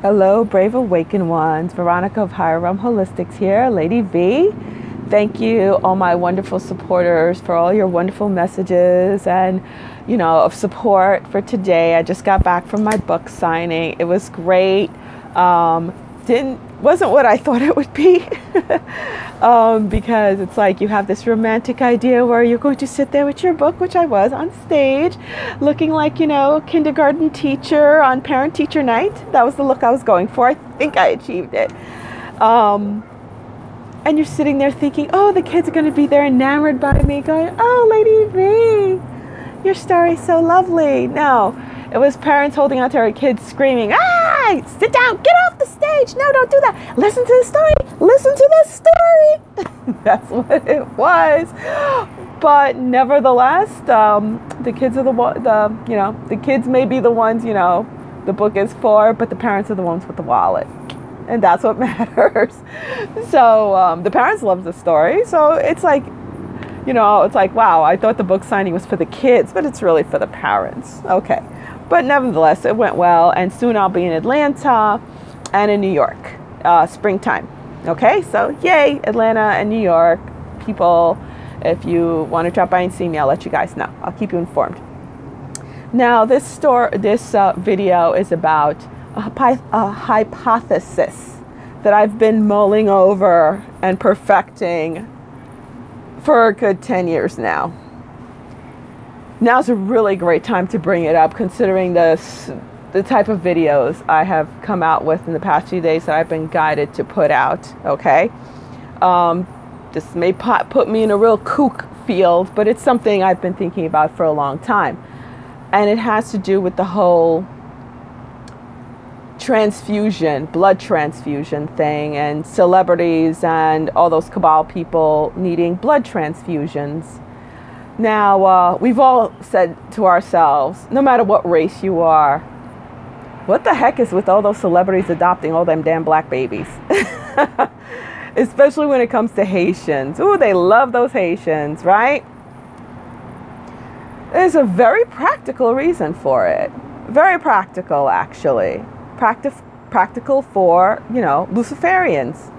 Hello, brave awakened ones. Veronica of Higher Realm Holistics here, Lady V. Thank you, all my wonderful supporters, for all your wonderful messages and, of support for today. I just got back from my book signing. It was great. Wasn't what I thought it would be because it's like you have this romantic idea where you're going to sit there with your book, which I was on stage, looking like, a kindergarten teacher on parent-teacher night. That was the look I was going for. I think I achieved it. And you're sitting there thinking, oh, the kids are going to be there enamored by me, going, oh, Lady V, your story's so lovely. No, it was parents holding on to their kids screaming, sit down, get off the stage. No, don't do that. Listen to the story. Listen to the story. That's what it was. But nevertheless, the kids are the kids may be the ones, the book is for, but the parents are the ones with the wallet. And that's what matters. So the parents love the story. So it's like, it's like, wow, I thought the book signing was for the kids, but it's really for the parents. Okay. But nevertheless, it went well. And soon I'll be in Atlanta and in New York, springtime. Okay. So yay, Atlanta and New York people. If you want to drop by and see me, I'll let you guys know. I'll keep you informed. Now, this video is about a hypothesis that I've been mulling over and perfecting for a good 10 years now. Now's a really great time to bring it up, considering the type of videos I have come out with in the past few days that I've been guided to put out, okay? This may put me in a real kook field, but it's something I've been thinking about for a long time. And it has to do with the whole blood transfusion thing, and celebrities and all those cabal people needing blood transfusions. Now, we've all said to ourselves, no matter what race you are, what the heck is with all those celebrities adopting all them damn black babies? Especially when it comes to Haitians. Ooh, they love those Haitians, right? There's a very practical reason for it. Very practical, actually. Practical for, Luciferians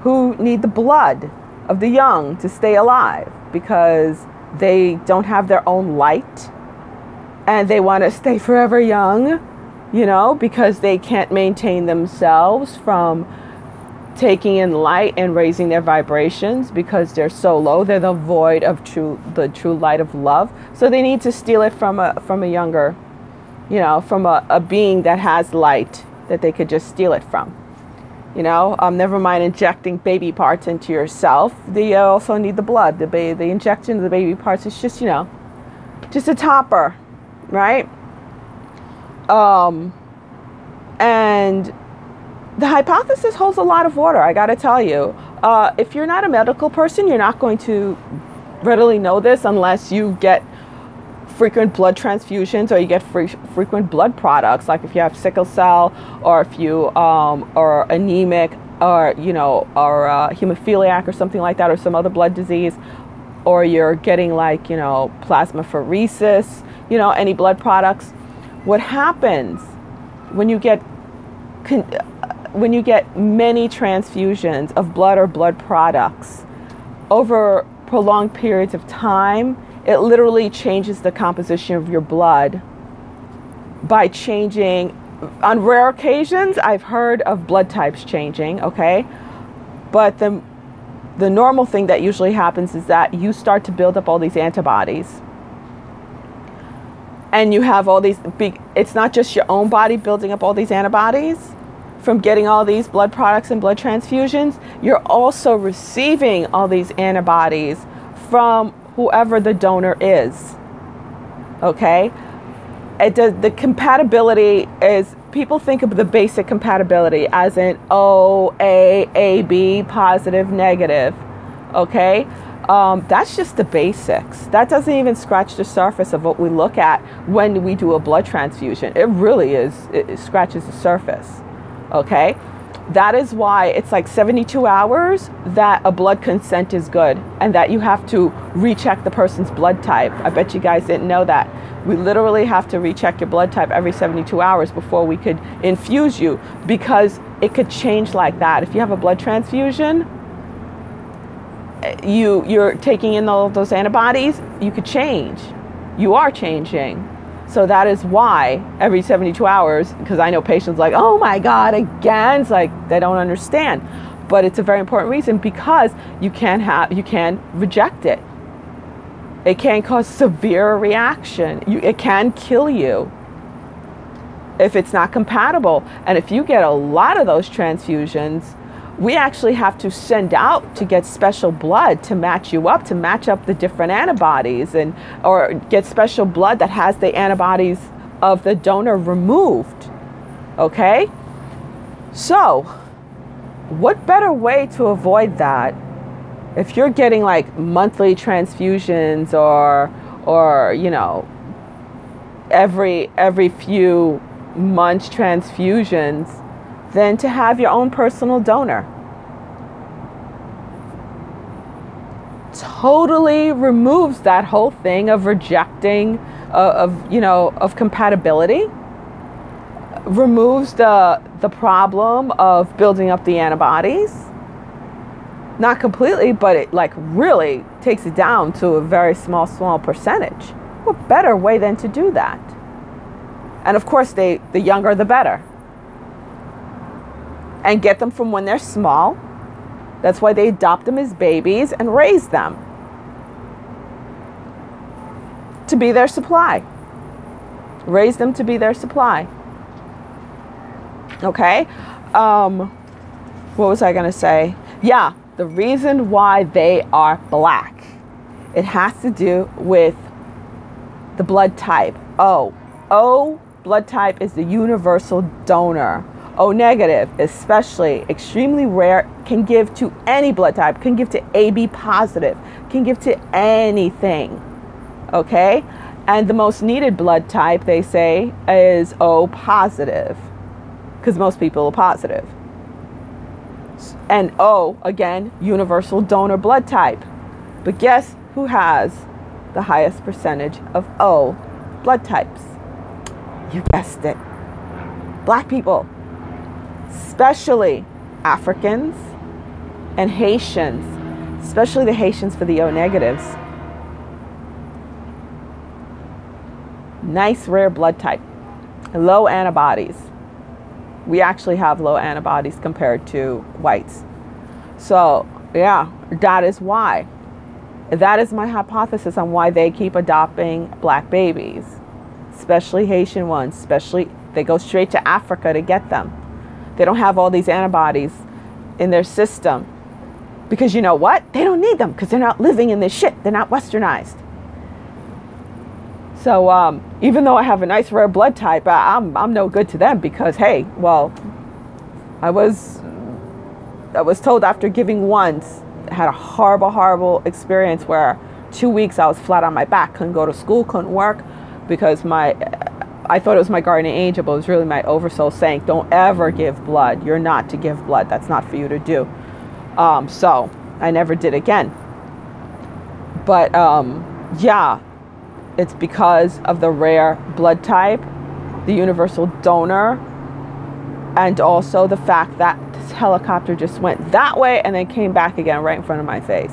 who need the blood of the young to stay alive because they don't have their own light and they want to stay forever young, because they can't maintain themselves from taking in light and raising their vibrations because they're so low. They're the void of the true light of love. So they need to steal it from a younger, from a being that has light that they could just steal it from. Never mind injecting baby parts into yourself. They also need the blood. The injection of the baby parts is just, just a topper, right? And the hypothesis holds a lot of water, I got to tell you. If you're not a medical person, you're not going to readily know this unless you get frequent blood transfusions or you get frequent blood products, like if you have sickle cell or if you are anemic or or hemophiliac or something like that, or some other blood disease, or you're getting like plasmapheresis, any blood products. What happens when you get many transfusions of blood or blood products over prolonged periods of time, it literally changes the composition of your blood by changing. On rare occasions, I've heard of blood types changing, okay? But the normal thing that usually happens is that you start to build up all these antibodies. And you have all these it's not just your own body building up all these antibodies from getting all these blood products and blood transfusions. You're also receiving all these antibodies from whoever the donor is, okay? The compatibility is, people think of the basic compatibility as in O, A, B, positive, negative, okay? That's just the basics. That doesn't even scratch the surface of what we look at when we do a blood transfusion. It really is, it scratches the surface, okay? That is why it's like 72 hours that a blood consent is good and that you have to recheck the person's blood type. I bet you guys didn't know that. We literally have to recheck your blood type every 72 hours before we could infuse you, because it could change like that. If you have a blood transfusion, you're taking in all those antibodies, you could change. You are changing. So that is why every 72 hours, because I know patients like, oh my God, again, it's like they don't understand. But it's a very important reason, because you can reject it. It can cause severe reaction. It can kill you if it's not compatible. And if you get a lot of those transfusions, we actually have to send out to get special blood to match you up, to match up the different antibodies, or get special blood that has the antibodies of the donor removed. Okay? So, what better way to avoid that? If you're getting like monthly transfusions or you know, every few months transfusions, then to have your own personal donor. Totally removes that whole thing of rejecting, of compatibility. Removes the problem of building up the antibodies. Not completely, but it like really takes it down to a very small percentage. What better way than to do that? And of course, the younger the better. And get them from when they're small. That's why they adopt them as babies and raise them to be their supply. Raise them to be their supply. Okay? What was I going to say? Yeah. The reason why they are black, it has to do with the blood type. O blood type is the universal donor. O negative, especially extremely rare, can give to any blood type, can give to AB positive, can give to anything. Okay? And the most needed blood type, they say, is O positive, because most people are positive. And O, again, universal donor blood type. But guess who has the highest percentage of O blood types? You guessed it. Black people. Especially Africans and Haitians. Especially the Haitians for the O negatives. Nice rare blood type. Low antibodies. We actually have low antibodies compared to whites. So, yeah, that is why. That is my hypothesis on why they keep adopting black babies. Especially Haitian ones. Especially, they go straight to Africa to get them. They don't have all these antibodies in their system. Because you know what? They don't need them because they're not living in this shit. They're not westernized. So even though I have a nice rare blood type, I'm no good to them because, hey, well, I was told after giving once, I had a horrible experience where 2 weeks I was flat on my back, couldn't go to school, couldn't work because I thought it was my guardian angel, but it was really my oversoul saying, don't ever give blood. You're not to give blood. That's not for you to do. So I never did again. But yeah. It's because of the rare blood type, the universal donor, and also the fact that this helicopter just went that way and then came back again right in front of my face.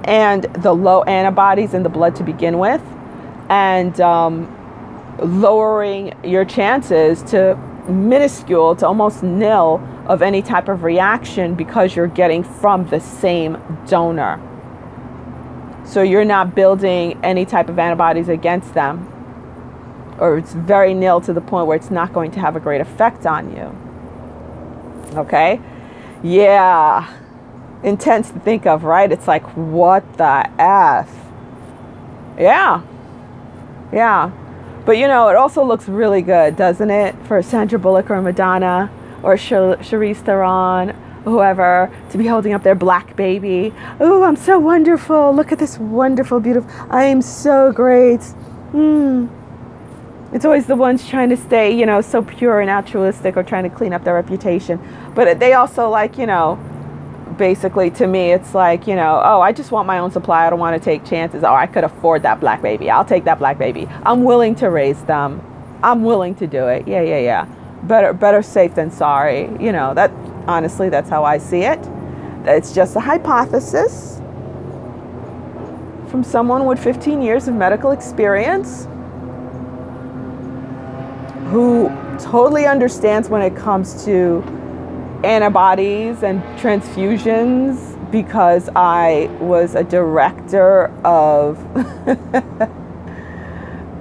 And the low antibodies in the blood to begin with, and lowering your chances to minuscule, to almost nil of any type of reaction because you're getting from the same donor. So you're not building any type of antibodies against them, or it's very nil to the point where it's not going to have a great effect on you. Okay? Yeah. Intense to think of, right? It's like, what the F? Yeah. Yeah. But you know, it also looks really good, doesn't it? For Sandra Bullock or Madonna or Charlize Theron, whoever, to be holding up their black baby. Oh, I'm so wonderful. Look at this wonderful, beautiful. I am so great. It's always the ones trying to stay, you know, so pure and altruistic or trying to clean up their reputation. But they also like, you know, basically, to me, it's like, oh, I just want my own supply. I don't want to take chances. Oh, I could afford that black baby. I'll take that black baby. I'm willing to raise them. I'm willing to do it. Yeah. Better safe than sorry. That honestly, that's how I see it. It's just a hypothesis from someone with 15 years of medical experience who totally understands when it comes to antibodies and transfusions, because I was a director of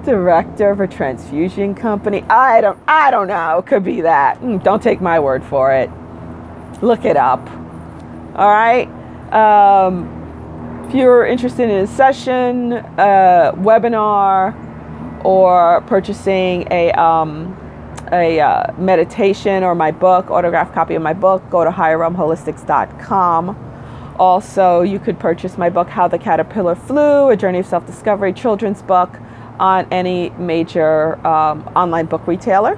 a transfusion company. I don't know. Could be that. Don't take my word for it. Look it up. All right. If you're interested in a session, webinar, or purchasing a meditation or my book, autographed copy of my book, go to higherrealmholistics.com. Also, you could purchase my book, How the Caterpillar Flew, A Journey of Self-Discovery, children's book, on any major online book retailer.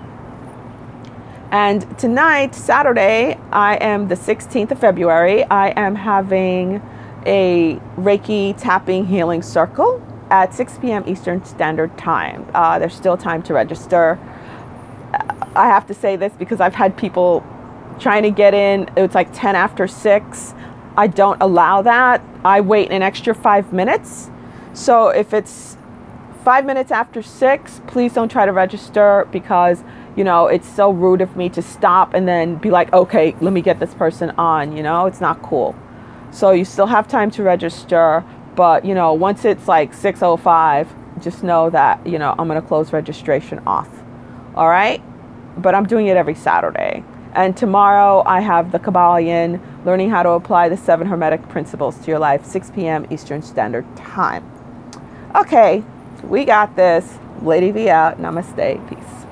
And tonight, Saturday, I am the 16th of February, I am having a Reiki tapping healing circle at 6 p.m. Eastern Standard Time. There's still time to register. I have to say this because I've had people trying to get in. It's like 10 after 6. I don't allow that. I wait an extra 5 minutes. So if it's 5 minutes after 6, please don't try to register, because it's so rude of me to stop and then be like, okay, let me get this person on. It's not cool. So you still have time to register, but once it's like 6:05, just know that I'm going to close registration off. All right, but I'm doing it every Saturday. And tomorrow I have the Kabbalion, learning how to apply the 7 Hermetic principles to your life, 6 p.m. Eastern Standard Time. Okay, we got this. Lady V out. Namaste. Peace.